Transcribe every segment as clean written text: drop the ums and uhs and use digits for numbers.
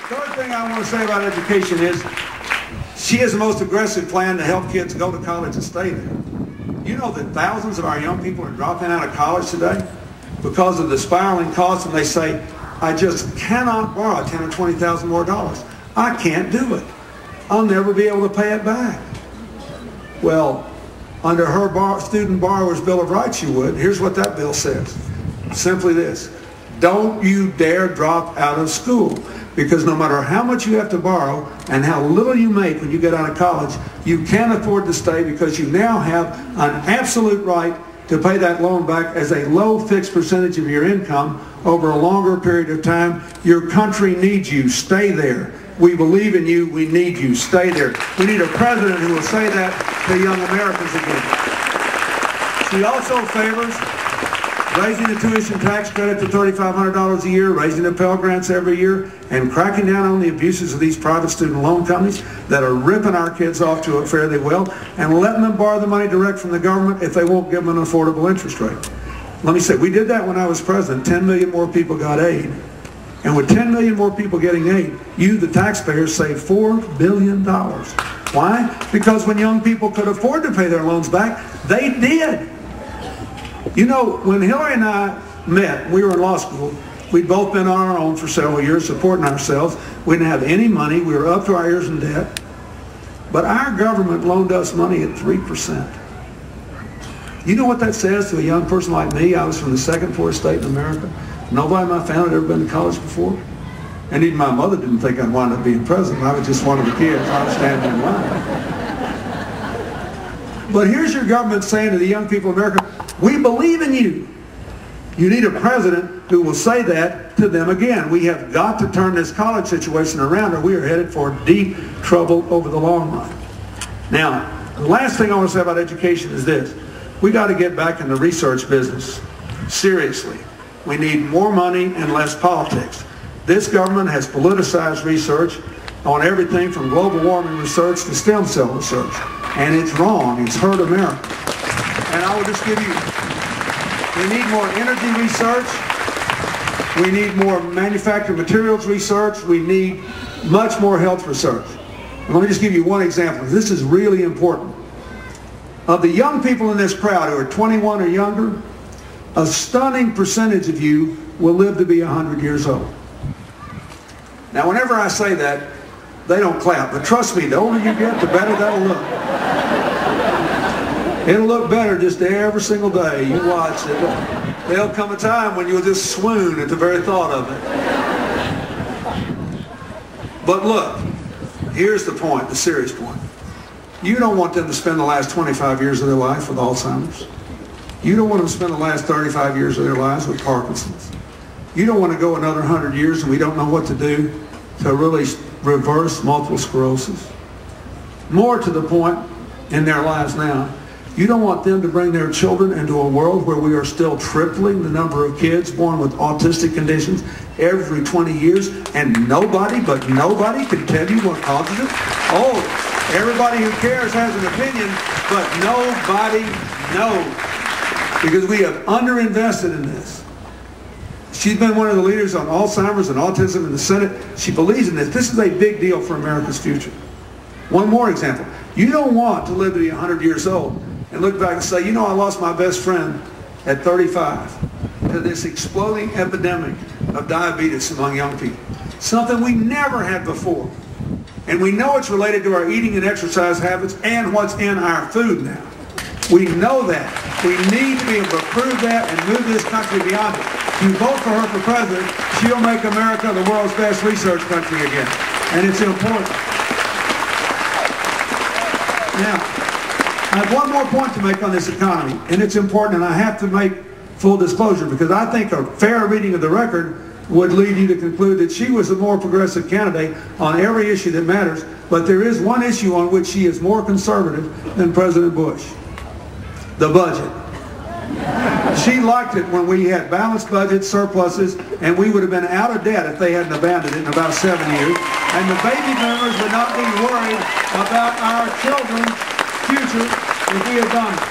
Third thing I want to say about education is she has the most aggressive plan to help kids go to college and stay there. You know that thousands of our young people are dropping out of college today because of the spiraling costs, and they say, I just cannot borrow $10,000 or $20,000 more dollars. I can't do it. I'll never be able to pay it back. Well, under her Student Borrower's Bill of Rights you would. Here's what that bill says. Simply this. Don't you dare drop out of school, because no matter how much you have to borrow and how little you make when you get out of college, you can't afford to stay, because you now have an absolute right to pay that loan back as a low fixed percentage of your income over a longer period of time. Your country needs you. Stay there. We believe in you. We need you. Stay there. We need a president who will say that to young Americans again. She also favors raising the tuition tax credit to $3,500 a year, raising the Pell Grants every year, and cracking down on the abuses of these private student loan companies that are ripping our kids off to it fairly well, and letting them borrow the money direct from the government if they won't give them an affordable interest rate. Let me say, we did that when I was president. 10 million more people got aid. And with 10 million more people getting aid, you, the taxpayers, save $4 billion. Why? Because when young people could afford to pay their loans back, they did. You know, when Hillary and I met, we were in law school. We'd both been on our own for several years, supporting ourselves. We didn't have any money. We were up to our ears in debt. But our government loaned us money at 3%. You know what that says to a young person like me? I was from the second poorest state in America. Nobody in my family had ever been to college before. And even my mother didn't think I'd wind up being president. I was just one of the kids. I was standing in line. But here's your government saying to the young people of America, we believe in you. You need a president who will say that to them again. We have got to turn this college situation around, or we are headed for deep trouble over the long run. Now, the last thing I want to say about education is this. We got to get back in the research business. Seriously. We need more money and less politics. This government has politicized research on everything from global warming research to stem cell research. And it's wrong. It's hurt America. And I will just give you, we need more energy research. We need more manufactured materials research. We need much more health research. And let me just give you one example. This is really important. Of the young people in this crowd who are 21 or younger, a stunning percentage of you will live to be 100 years old. Now, whenever I say that, they don't clap. But trust me, the older you get, the better that'll look. It'll look better just every single day. You watch it. There'll come a time when you'll just swoon at the very thought of it. But look, here's the point, the serious point. You don't want them to spend the last 25 years of their life with Alzheimer's. You don't want them to spend the last 35 years of their lives with Parkinson's. You don't want to go another 100 years and we don't know what to do to really reverse multiple sclerosis. More to the point in their lives now, you don't want them to bring their children into a world where we are still tripling the number of kids born with autistic conditions every 20 years, and nobody can tell you what causes it. Oh, everybody who cares has an opinion, but nobody knows. Because we have underinvested in this. She's been one of the leaders on Alzheimer's and autism in the Senate. She believes in this. This is a big deal for America's future. One more example. You don't want to live to be 100 years old and look back and say, you know, I lost my best friend at 35 to this exploding epidemic of diabetes among young people. Something we never had before. And we know it's related to our eating and exercise habits and what's in our food now. We know that. We need to be able to prove that and move this country beyond it. If you vote for her for president, she'll make America the world's best research country again. And it's important. Now, I have one more point to make on this economy, and it's important, and I have to make full disclosure, because I think a fair reading of the record would lead you to conclude that she was a more progressive candidate on every issue that matters, but there is one issue on which she is more conservative than President Bush. The budget. She liked it when we had balanced budgets, surpluses, and we would have been out of debt if they hadn't abandoned it in about 7 years. And the baby boomers would not be worried about our children's future if we had done it.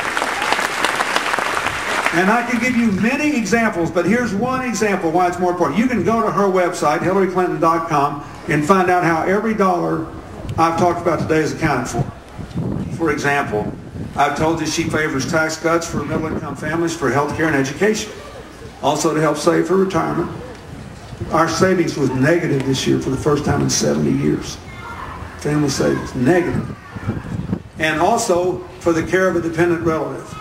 And I can give you many examples, but here's one example why it's more important. You can go to her website, HillaryClinton.com, and find out how every dollar I've talked about today is accounted for. For example, I've told you she favors tax cuts for middle-income families for health care and education. Also to help save for retirement. Our savings was negative this year for the first time in 70 years. Family savings, negative. And also for the care of a dependent relative,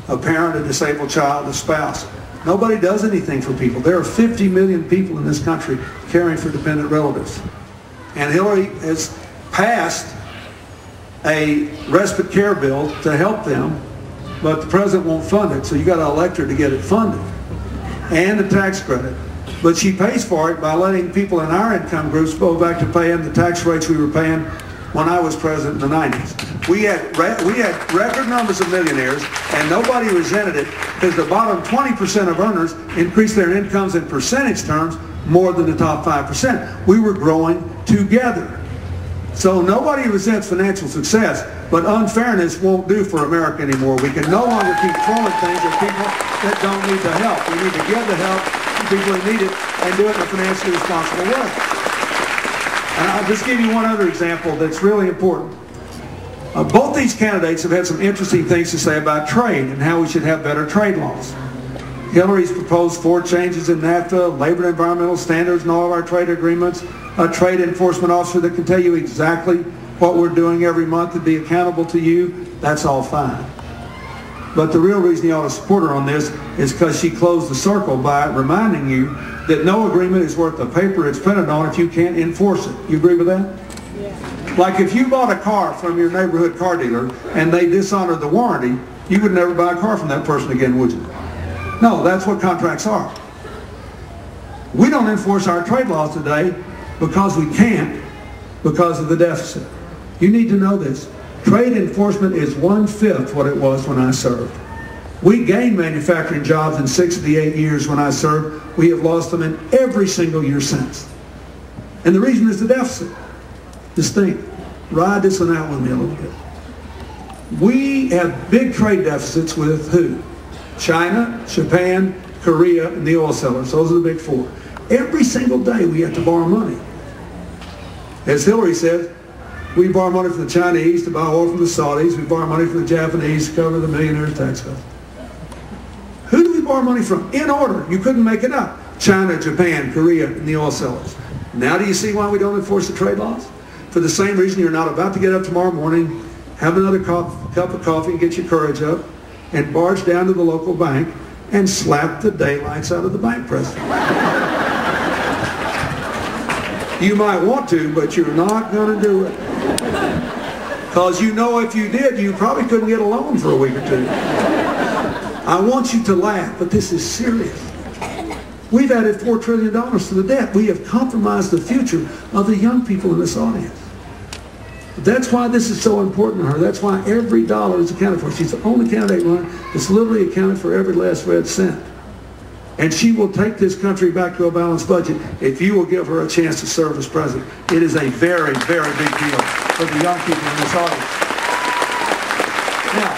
a parent, a disabled child, a spouse. Nobody does anything for people. There are 50 million people in this country caring for dependent relatives. And Hillary has passed a respite care bill to help them, but the president won't fund it, so you got to elect her to get it funded. And a tax credit. But she pays for it by letting people in our income groups go back to paying the tax rates we were paying when I was president in the 90s. We had record numbers of millionaires, and nobody resented it because the bottom 20% of earners increased their incomes in percentage terms more than the top 5%. We were growing together. So nobody resents financial success, but unfairness won't do for America anymore. We can no longer keep throwing things at people that don't need the help. We need to give the help to people who need it and do it in a financially responsible way. And I'll just give you one other example that's really important. Both these candidates have had some interesting things to say about trade and how we should have better trade laws. Hillary's proposed 4 changes in NAFTA, labor and environmental standards in all of our trade agreements, a trade enforcement officer that can tell you exactly what we're doing every month and be accountable to you. That's all fine. But the real reason you ought to support her on this is because she closed the circle by reminding you that no agreement is worth the paper it's printed on if you can't enforce it. You agree with that? Yeah. Like if you bought a car from your neighborhood car dealer and they dishonored the warranty, you would never buy a car from that person again, would you? No, that's what contracts are. We don't enforce our trade laws today because we can't, because of the deficit. You need to know this. Trade enforcement is 1/5 what it was when I served. We gained manufacturing jobs in 6 of the 8 years when I served. We have lost them in every single year since. And the reason is the deficit. Just think. Ride this one out with me a little bit. We have big trade deficits with who? China, Japan, Korea, and the oil sellers. Those are the big 4. Every single day we have to borrow money. As Hillary said, we borrow money from the Chinese to buy oil from the Saudis. We borrow money from the Japanese to cover the millionaires' tax cuts. Who do we borrow money from? In order. You couldn't make it up. China, Japan, Korea, and the oil sellers. Now do you see why we don't enforce the trade laws? For the same reason you're not about to get up tomorrow morning, have another cup of coffee and get your courage up, and barge down to the local bank and slap the daylights out of the bank president. You might want to, but you're not going to do it. Because you know if you did, you probably couldn't get a loan for a week or 2. I want you to laugh, but this is serious. We've added $4 trillion to the debt. We have compromised the future of the young people in this audience. That's why this is so important to her. That's why every dollar is accounted for. She's the only candidate running that's literally accounted for every last red cent. And she will take this country back to a balanced budget if you will give her a chance to serve as president. It is a very, very big deal for the young people in this audience. Now,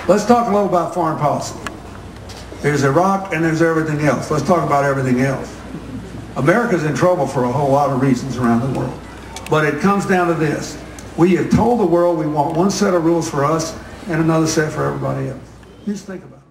let's talk a little about foreign policy. There's Iraq and there's everything else. Let's talk about everything else. America's in trouble for a whole lot of reasons around the world. But it comes down to this. We have told the world we want one set of rules for us and another set for everybody else. Just think about it.